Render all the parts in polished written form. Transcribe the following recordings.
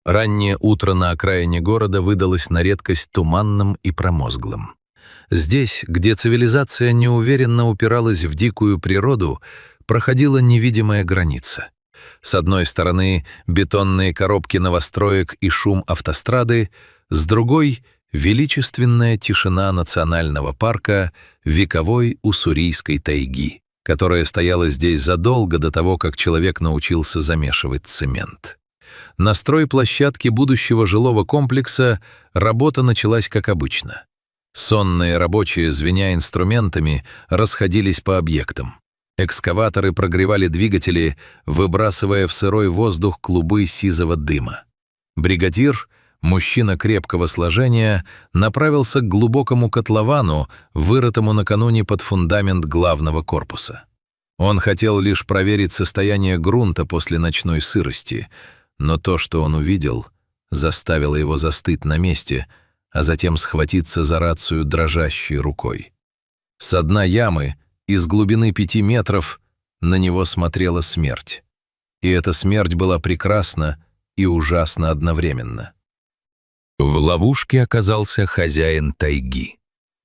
Раннее утро на окраине города выдалось на редкость туманным и промозглым. Здесь, где цивилизация неуверенно упиралась в дикую природу, проходила невидимая граница. С одной стороны бетонные коробки новостроек и шум автострады, с другой — величественная тишина национального парка вековой уссурийской тайги, которая стояла здесь задолго до того, как человек научился замешивать цемент. На стройплощадке будущего жилого комплекса работа началась как обычно. Сонные рабочие, звеня инструментами, расходились по объектам. Экскаваторы прогревали двигатели, выбрасывая в сырой воздух клубы сизого дыма. Бригадир, мужчина крепкого сложения, направился к глубокому котловану, вырытому накануне под фундамент главного корпуса. Он хотел лишь проверить состояние грунта после ночной сырости, но то, что он увидел, заставило его застыть на месте, а затем схватиться за рацию дрожащей рукой. Со дна ямы, из глубины 5 метров, на него смотрела смерть. И эта смерть была прекрасна и ужасна одновременно. В ловушке оказался хозяин тайги.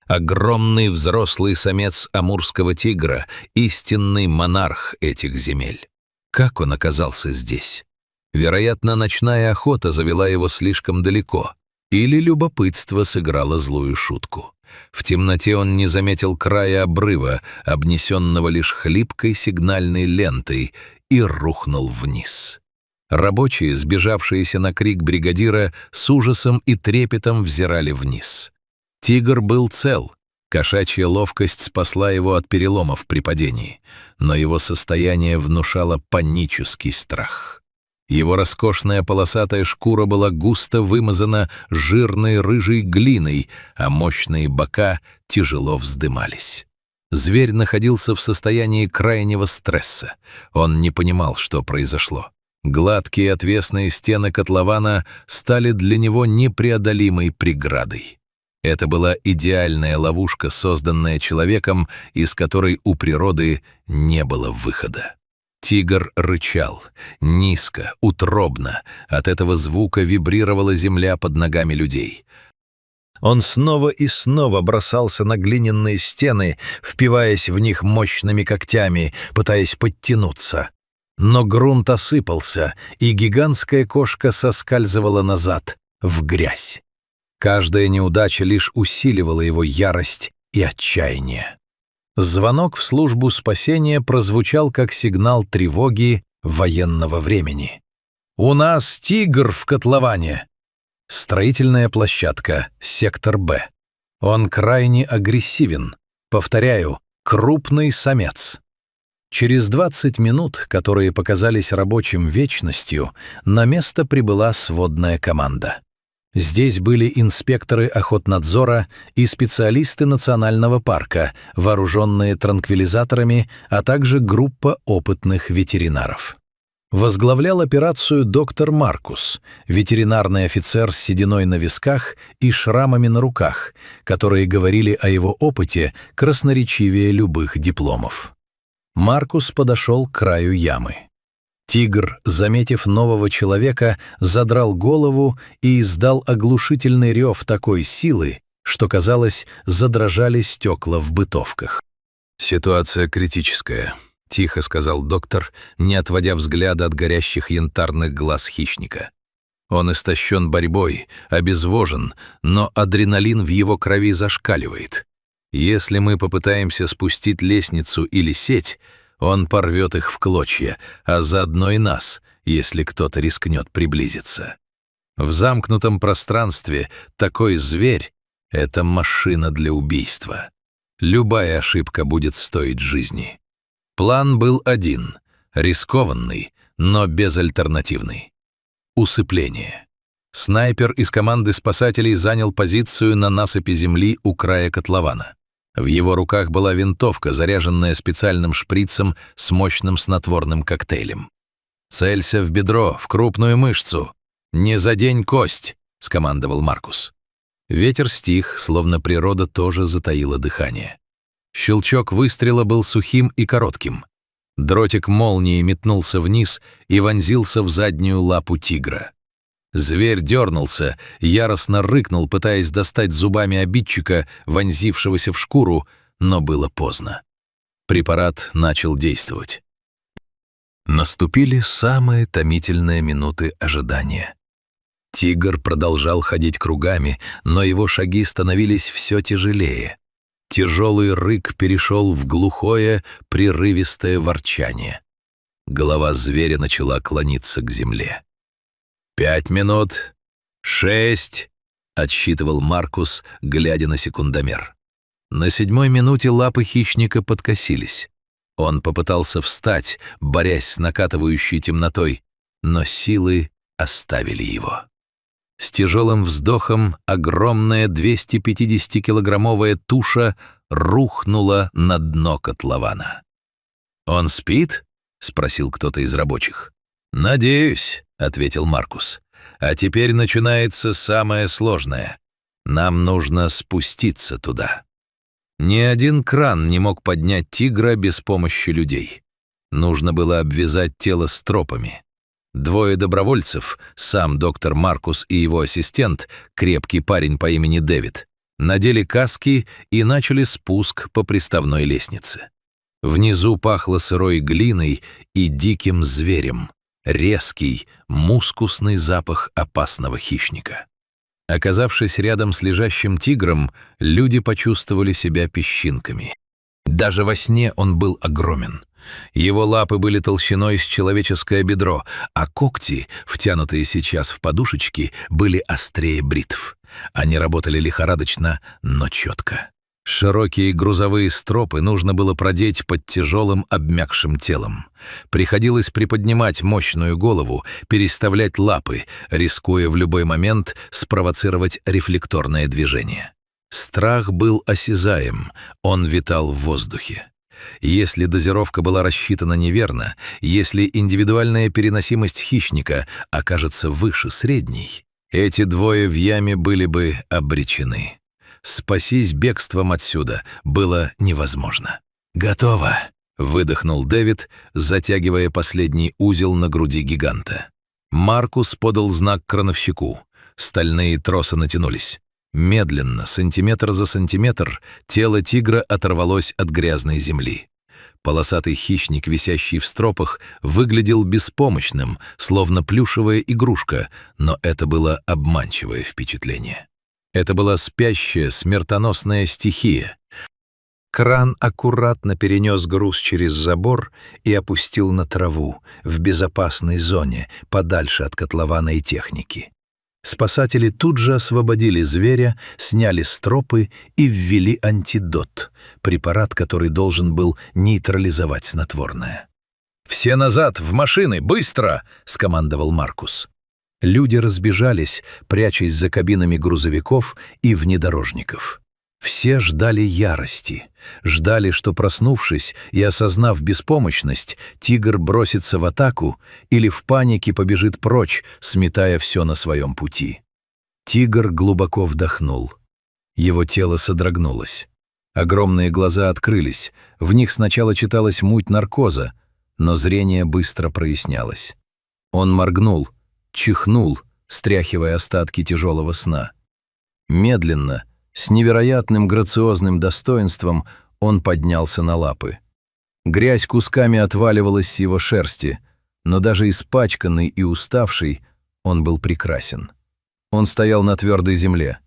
Огромный взрослый самец амурского тигра, истинный монарх этих земель. Как он оказался здесь? Вероятно, ночная охота завела его слишком далеко, или любопытство сыграло злую шутку. В темноте он не заметил края обрыва, обнесенного лишь хлипкой сигнальной лентой, и рухнул вниз. Рабочие, сбежавшиеся на крик бригадира, с ужасом и трепетом взирали вниз. Тигр был цел. Кошачья ловкость спасла его от переломов при падении, но его состояние внушало панический страх. Его роскошная полосатая шкура была густо вымазана жирной рыжей глиной, а мощные бока тяжело вздымались. Зверь находился в состоянии крайнего стресса. Он не понимал, что произошло. Гладкие отвесные стены котлована стали для него непреодолимой преградой. Это была идеальная ловушка, созданная человеком, из которой у природы не было выхода. Тигр рычал, низко, утробно. От этого звука вибрировала земля под ногами людей. Он снова и снова бросался на глиняные стены, впиваясь в них мощными когтями, пытаясь подтянуться. Но грунт осыпался, и гигантская кошка соскальзывала назад, в грязь. Каждая неудача лишь усиливала его ярость и отчаяние. Звонок в службу спасения прозвучал как сигнал тревоги военного времени. «У нас тигр в котловане!» Строительная площадка, сектор Б. Он крайне агрессивен. Повторяю, крупный самец. Через 20 минут, которые показались рабочим вечностью, на место прибыла сводная команда. Здесь были инспекторы охотнадзора и специалисты национального парка, вооруженные транквилизаторами, а также группа опытных ветеринаров. Возглавлял операцию доктор Маркус, ветеринарный офицер с сединой на висках и шрамами на руках, которые говорили о его опыте красноречивее любых дипломов. Маркус подошел к краю ямы. Тигр, заметив нового человека, задрал голову и издал оглушительный рев такой силы, что, казалось, задрожали стекла в бытовках. «Ситуация критическая», — тихо сказал доктор, не отводя взгляда от горящих янтарных глаз хищника. «Он истощен борьбой, обезвожен, но адреналин в его крови зашкаливает. Если мы попытаемся спустить лестницу или сеть, он порвет их в клочья, а заодно и нас, если кто-то рискнет приблизиться. В замкнутом пространстве такой зверь — это машина для убийства. Любая ошибка будет стоить жизни». План был один — рискованный, но безальтернативный. Усыпление. Снайпер из команды спасателей занял позицию на насыпи земли у края котлована. В его руках была винтовка, заряженная специальным шприцем с мощным снотворным коктейлем. «Целься в бедро, в крупную мышцу. Не задень кость», — скомандовал Маркус. Ветер стих, словно природа тоже затаила дыхание. Щелчок выстрела был сухим и коротким. Дротик молнии метнулся вниз и вонзился в заднюю лапу тигра. Зверь дернулся, яростно рыкнул, пытаясь достать зубами обидчика, вонзившегося в шкуру, но было поздно. Препарат начал действовать. Наступили самые томительные минуты ожидания. Тигр продолжал ходить кругами, но его шаги становились все тяжелее. Тяжелый рык перешел в глухое, прерывистое ворчание. Голова зверя начала клониться к земле. 5 минут, 6, отсчитывал Маркус, глядя на секундомер. На 7-й минуте лапы хищника подкосились. Он попытался встать, борясь с накатывающей темнотой, но силы оставили его. С тяжелым вздохом огромная 250-килограммовая туша рухнула на дно котлована. «Он спит?» — спросил кто-то из рабочих. «Надеюсь», — ответил Маркус. «А теперь начинается самое сложное. Нам нужно спуститься туда». Ни один кран не мог поднять тигра без помощи людей. Нужно было обвязать тело стропами. 2 добровольцев, сам доктор Маркус и его ассистент, крепкий парень по имени Дэвид, надели каски и начали спуск по приставной лестнице. Внизу пахло сырой глиной и диким зверем. Резкий, мускусный запах опасного хищника. Оказавшись рядом с лежащим тигром, люди почувствовали себя песчинками. Даже во сне он был огромен. Его лапы были толщиной с человеческое бедро, а когти, втянутые сейчас в подушечки, были острее бритв. Они работали лихорадочно, но четко. Широкие грузовые стропы нужно было продеть под тяжелым обмякшим телом. Приходилось приподнимать мощную голову, переставлять лапы, рискуя в любой момент спровоцировать рефлекторное движение. Страх был осязаем, он витал в воздухе. Если дозировка была рассчитана неверно, если индивидуальная переносимость хищника окажется выше средней, эти 2 в яме были бы обречены. Спастись бегством отсюда было невозможно. «Готово!» — выдохнул Дэвид, затягивая последний узел на груди гиганта. Маркус подал знак крановщику. Стальные тросы натянулись. Медленно, сантиметр за сантиметр, тело тигра оторвалось от грязной земли. Полосатый хищник, висящий в стропах, выглядел беспомощным, словно плюшевая игрушка, но это было обманчивое впечатление. Это была спящая, смертоносная стихия. Кран аккуратно перенес груз через забор и опустил на траву, в безопасной зоне, подальше от котлована и техники. Спасатели тут же освободили зверя, сняли стропы и ввели антидот, препарат, который должен был нейтрализовать снотворное. «Все назад, в машины, быстро!» — скомандовал Маркус. Люди разбежались, прячась за кабинами грузовиков и внедорожников. Все ждали ярости, ждали, что, проснувшись и осознав беспомощность, тигр бросится в атаку или в панике побежит прочь, сметая все на своем пути. Тигр глубоко вдохнул. Его тело содрогнулось. Огромные глаза открылись, в них сначала читалась муть наркоза, но зрение быстро прояснялось. Он моргнул, чихнул, стряхивая остатки тяжелого сна. Медленно, с невероятным грациозным достоинством, он поднялся на лапы. Грязь кусками отваливалась с его шерсти, но даже испачканный и уставший, он был прекрасен. Он стоял на твердой земле.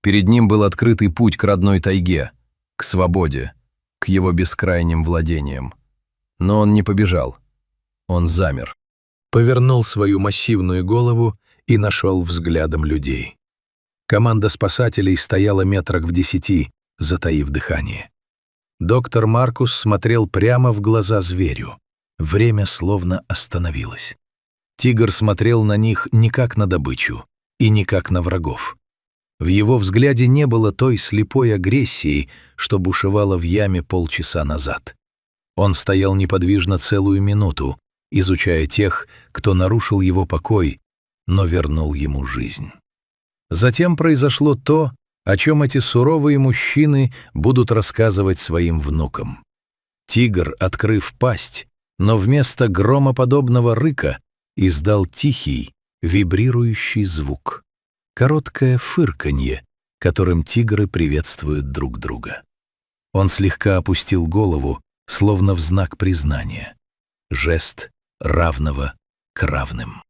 Перед ним был открытый путь к родной тайге, к свободе, к его бескрайним владениям. Но он не побежал. Он замер. Повернул свою массивную голову и нашел взглядом людей. Команда спасателей стояла метрах в 10, затаив дыхание. Доктор Маркус смотрел прямо в глаза зверю. Время словно остановилось. Тигр смотрел на них не как на добычу и не как на врагов. В его взгляде не было той слепой агрессии, что бушевала в яме полчаса назад. Он стоял неподвижно целую минуту, изучая тех, кто нарушил его покой, но вернул ему жизнь. Затем произошло то, о чем эти суровые мужчины будут рассказывать своим внукам. Тигр, открыв пасть, но вместо громоподобного рыка издал тихий, вибрирующий звук, короткое фырканье, которым тигры приветствуют друг друга. Он слегка опустил голову, словно в знак признания. Жест равного к равным.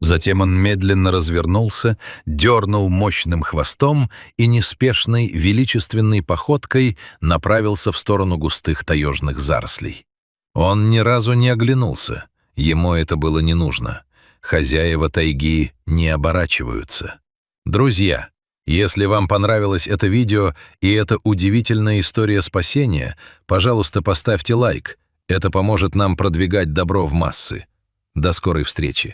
Затем он медленно развернулся, дернул мощным хвостом и неспешной, величественной походкой направился в сторону густых таежных зарослей. Он ни разу не оглянулся, ему это было не нужно. Хозяева тайги не оборачиваются. Друзья, если вам понравилось это видео и эта удивительная история спасения, пожалуйста, поставьте лайк. Это поможет нам продвигать добро в массы. До скорой встречи.